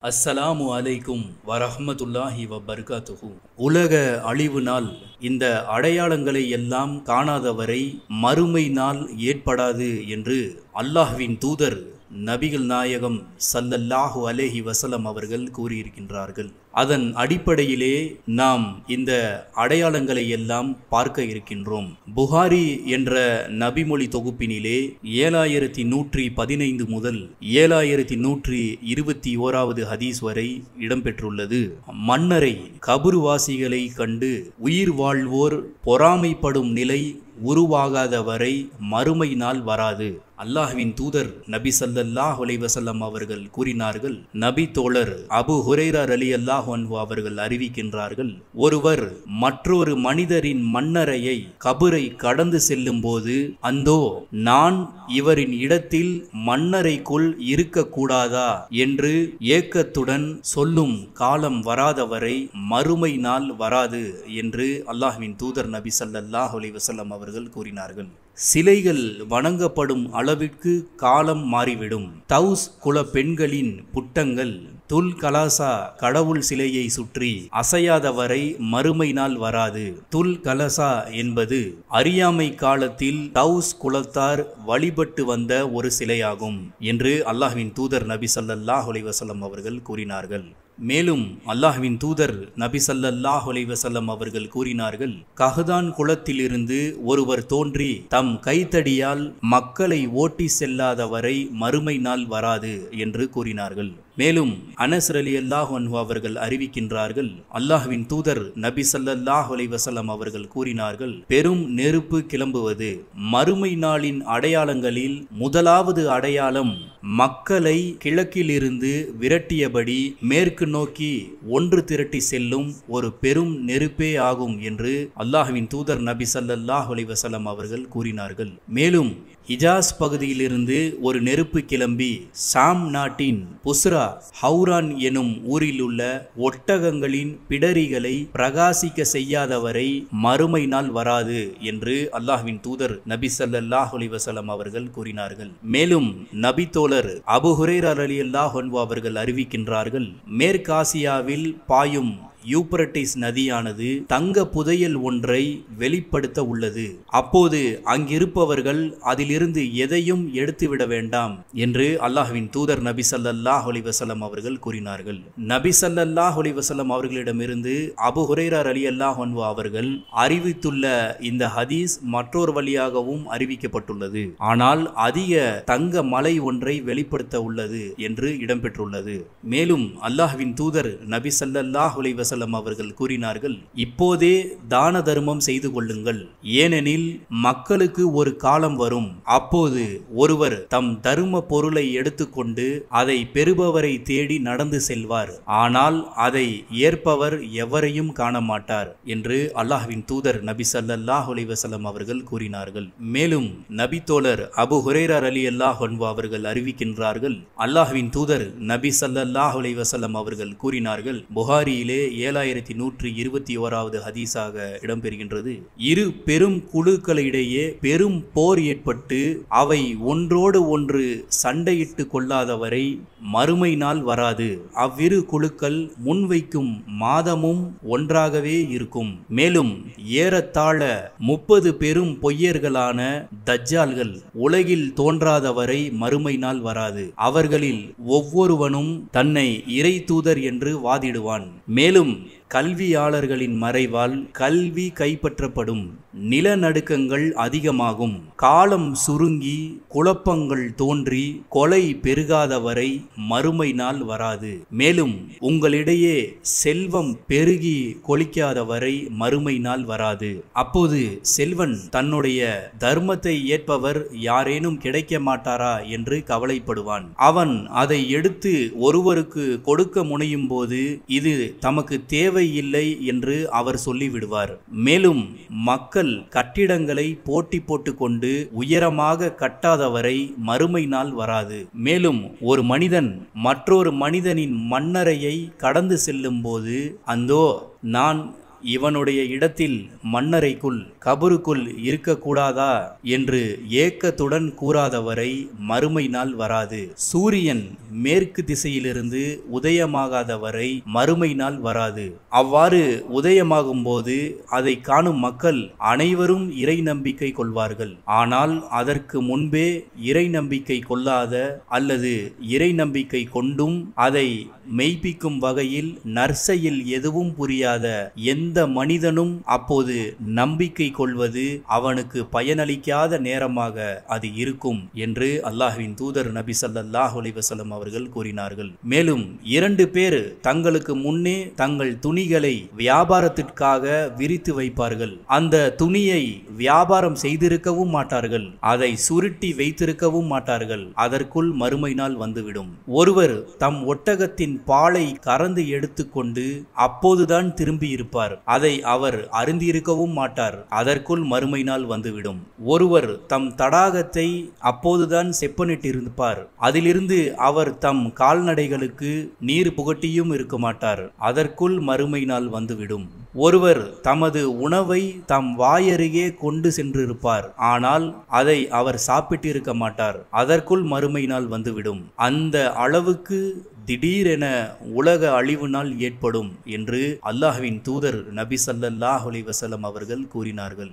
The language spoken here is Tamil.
அஸ்ஸலாமு அலைக்கும் வரஹ்மத்துல்லாஹி வபர்காத்துஹு. உலக அழிவு நாள், இந்த அடையாளங்களை எல்லாம் காணாதவரை மறுமை நாள் ஏற்படாது என்று அல்லாஹ்வின் தூதர் நபிகள் நாயகம் ஸல்லல்லாஹு அலைஹி வஸல்லம் அவர்கள் கூறியிருக்கின்றார்கள். அதன் அடிப்படையிலே நாம் இந்த அடையாளங்களை எல்லாம் பார்க்க இருக்கின்றோம். புகாரி என்ற நபிமொழி தொகுப்பினிலே 7115 முதல் 7121வது ஹதீஸ் வரை இடம்பெற்றுள்ளது. மன்னரை கபுர்வாசிகளை கண்டு உயிர் வாழ்வோர் பொறாமைப்படும் நிலை உருவாகாத வரை மறுமை நாள் வராது. அல்லாஹ்வின் தூதர் நபி ஸல்லல்லாஹு அலைஹி வஸல்லம் அவர்கள் கூறினார்கள். நபி தோழர் அபு ஹுரைரா ரலியல்லாஹு அன்ஹு அவர்கள் அறிவிக்கின்றார்கள், ஒருவர் மற்றொரு மனிதரின் மண்ணறையை கபரை கடந்து செல்லும் போது, அந்தோ நான் இவரின் இடத்தில் மண்ணறைக்குள் இருக்கக்கூடாதா என்று ஏக்கத்துடன் சொல்லும் காலம் வராதவரை மறுமை நாள் வராது என்று அல்லாஹ்வின் தூதர் நபி ஸல்லல்லாஹு அலைஹி வஸல்லம் அவர்கள் கூறினார்கள். சிலைகள் வணங்கப்படும் அளவிற்கு காலம் மாறிவிடும். தௌஸ் குல பெண்களின் புட்டங்கள் துல் கலாசா கடவுள் சிலையை சுற்றி அசையாதவரை மறுமை நாள் வராது. துல் கலசா என்பது அறியாமை காலத்தில் தௌஸ் குலத்தார் வழிபட்டு வந்த ஒரு சிலையாகும் என்று அல்லாஹ்வின் தூதர் நபி ஸல்லல்லாஹு அலைஹி வஸல்லம் அவர்கள் கூறினார்கள். மேலும் அல்லாஹ்வின் தூதர் நபி ஸல்லல்லாஹு அலைஹி வஸல்லம் அவர்கள் கூறினார்கள், கஹதான் குலத்திலிருந்து ஒருவர் தோன்றி தம் கைத்தடியால் மக்களை ஓட்டி செல்லாதவரை மறுமை நாள் வராது என்று கூறினார்கள். மேலும் அனஸ் ரலியல்லாஹு அன்ஹு அவர்கள் அறிவிக்கின்றார்கள், அல்லாஹ்வின் தூதர் நபி ஸல்லல்லாஹு அலைஹி வஸல்லம் அவர்கள் கூறினார்கள், பெரும் நெருப்பு கிளம்புவது மறுமை நாளின் அடையாளங்களில் முதலாவது அடையாளம் மக்களை கிழக்கிலிருந்து விரட்டியபடி மேற்கு நோக்கி ஒன்று திரட்டி செல்லும் ஒரு பெரும் நெருப்பே ஆகும் என்று அல்லாஹ்வின் தூதர் நபி ஸல்லல்லாஹு அலைஹி வஸல்லம் அவர்கள் கூறினார்கள். மேலும் ஹிஜாஸ் பகுதியிலிருந்து ஒரு நெருப்பு கிளம்பி சாம் நாட்டின் புஸ்ரா ஹவுரான் எனும் ஊரில் உள்ள ஒட்டகங்களின் பிடரிகளை பிரகாசிக்க செய்யாதவரை மறுமை நாள் வராது என்று அல்லாஹ்வின் தூதர் நபி ஸல்லல்லாஹு அலைஹி வஸல்லம் அவர்கள் கூறினார்கள். மேலும் நபி தோழர் அபு ஹுரைரா ரலியல்லாஹு அன்ஹு அவர்கள் அறிவிக்கின்றார்கள், மேற்காசியாவில் பாயும் யூப்ரட்டிஸ் நதியானது தங்க புதையல் ஒன்றை வெளிப்படுத்த உள்ளது. அப்போது அங்கிருப்பவர்கள் அதிலிருந்து எதையும் எடுத்துவிட வேண்டாம் என்று அல்லாஹ்வின் தூதர் நபி ஸல்லல்லாஹு அலைஹி வஸல்லம் அவர்கள் கூறினார்கள். நபி ஸல்லல்லாஹு அலைஹி வஸல்லம் அவர்களிடமிருந்து அபு ஹுரைரா ரலியல்லாஹு அன்ஹு அவர்கள் அறிவித்துள்ள இந்த ஹதீஸ் மற்றொரு வழியாகவும் அறிவிக்கப்பட்டுள்ளது. ஆனால் அதிக தங்க மலை ஒன்றை வெளிப்படுத்த உள்ளது என்று இடம்பெற்றுள்ளது. மேலும் அல்லாஹ்வின் தூதர் நபி ஸல்லல்லாஹு அலைஹி வஸல்லம் அவர்கள் கூறினார்கள், இப்போதே தான தர்மம் செய்து கொள்ளுங்கள், ஏனெனில் மக்களுக்கு ஒரு காலம் வரும், அப்போது ஒருவர் தம் தர்ம பொருளை எடுத்துக்கொண்டு அதை பெறுபவரை தேடி நடந்து செல்வார், ஆனால் அதை ஏற்பவர் எவரையும் காண மாட்டார் என்று அல்லாஹ்வின் தூதர் நபி ஸல்லல்லாஹு அலைஹி வஸல்லம் அவர்கள் கூறினார்கள். மேலும் நபி தோழர் அபு ஹுரைரா ரலியல்லாஹு அன்ஹு அவர்கள் அறிவிக்கின்றார்கள், அல்லாஹ்வின் தூதர் நபி ஸல்லல்லாஹு அலைஹி வஸல்லம் அவர்கள் கூறினார்கள், புகாரியிலே 7121வது ஹதீஸாக இடம்பெறுகின்றது, இரு பெரும் குழுக்களிடையே பெரும் போர் ஏற்பட்டு அவை ஒன்றோடு ஒன்று சண்டையிட்டு கொள்ளாதவரை மறுமை நாள் வராது. அவ்விரு குழுக்கள் முன்வைக்கும் மாதமும் ஒன்றாகவே இருக்கும். மேலும் ஏறத்தாழ 30 பெரும் பொய்யர்களான தஜ்ஜால்கள் உலகில் தோன்றாதவரை மறுமை நாள் வராது. அவர்களில் ஒவ்வொருவனும் தன்னை இறை தூதர் என்று வாதிடுவான். மேலும் கல்வியாளர்களின் மறைவால் கல்வி கைப்பற்றப்படும், நிலநடுக்கங்கள் அதிகமாகும், காலம் சுருங்கி குழப்பங்கள் தோன்றி கொலை பெருகாதவரை மறுமை நாள் வராது. மேலும் உங்களிடையே செல்வம் பெருகி கொளிக்காதவரை மறுமை நாள் வராது. அப்போது செல்வன் தன்னுடைய தர்மத்தை ஏற்பவர் யாரேனும் கிடைக்க மாட்டாரா என்று கவலைப்படுவான். அவன் அதை எடுத்து ஒருவருக்கு கொடுக்க முனையும் போது இது தமக்கு தேவை இல்லை என்று அவர் சொல்லிவிடுவார். மேலும் மக்கள் கட்டிடங்களை போட்டி போட்டுக்கொண்டு உயரமாக கட்டாதவரை மறுமை நாள் வராது. மேலும் ஒரு மனிதன் மற்றொரு மனிதனின் மண்ணறையை கடந்து செல்லும் போது, அந்தோ நான் இவனுடைய இடத்தில் மண்ணறைக்குள் கபருக்குள் இருக்கக்கூடாதா என்று ஏக்கத்துடன் கூறாதவரை மறுமை நாள் வராது. சூரியன் மேற்கு திசையிலிருந்து உதயமாகாத வரை மறுமை நாள் வராது. அவ்வாறு உதயமாகும் போது அதை காணும் மக்கள் அனைவரும் இறை நம்பிக்கை கொள்வார்கள். ஆனால் அதற்கு முன்பே இறை நம்பிக்கை கொள்ளாத அல்லது இறை நம்பிக்கை கொண்டும் அதை மெய்ப்பிக்கும் வகையில் நற்செயல் எதுவும் புரியாத எந்த மனிதனும் அப்போது நம்பிக்கை கொள்வது அவனுக்கு பயனளிக்காத நேரமாக அது இருக்கும் என்று அல்லாஹ்வின் தூதர் நபி ஸல்லல்லாஹு அலைஹி வஸல்லம் அவர்கள் கூறினார்கள். மேலும் 2 பேர் தங்களுக்கு முன்னே தங்கள் துணிகளை வியாபாரத்திற்காக விரித்து வைப்பார்கள். அந்த துணியை வியாபாரம் செய்திருக்கவும் மாட்டார்கள், அதை சுருட்டி வைத்திருக்கவும் மாட்டார்கள். அதற்குள் மறுமை நாள் வந்துவிடும். ஒருவர் தம் ஒட்டகத்தின் பாலை கறந்து எடுத்துக்கொண்டு அப்போதுதான் திரும்பி இருப்பார். அதை அவர் அருந்தியிருக்கவும் மாட்டார். அதற்குள் மறுமை நாள் வந்துவிடும். ஒருவர் தம் தடாகத்தை அப்போதுதான் செப்பனிட்டிருப்பார். அதிலிருந்து அவர் தம் கால்நடைகளுக்கு நீர் புகட்டியும் இருக்க மாட்டார். அதற்குள் மறுமை நாள் வந்துவிடும். ஒருவர் தமது உணவை தம் வாயருகே கொண்டு சென்றிருப்பார். ஆனால் அதை அவர் சாப்பிட்டிருக்க மாட்டார். அதற்குள் மறுமை நாள் வந்துவிடும். அந்த அளவுக்கு திடீரென உலக அழிவு நாள் ஏற்படும் என்று அல்லாஹ்வின் தூதர் நபி ஸல்லல்லாஹு அலைஹி வஸல்லம் அவர்கள் கூறினார்கள்.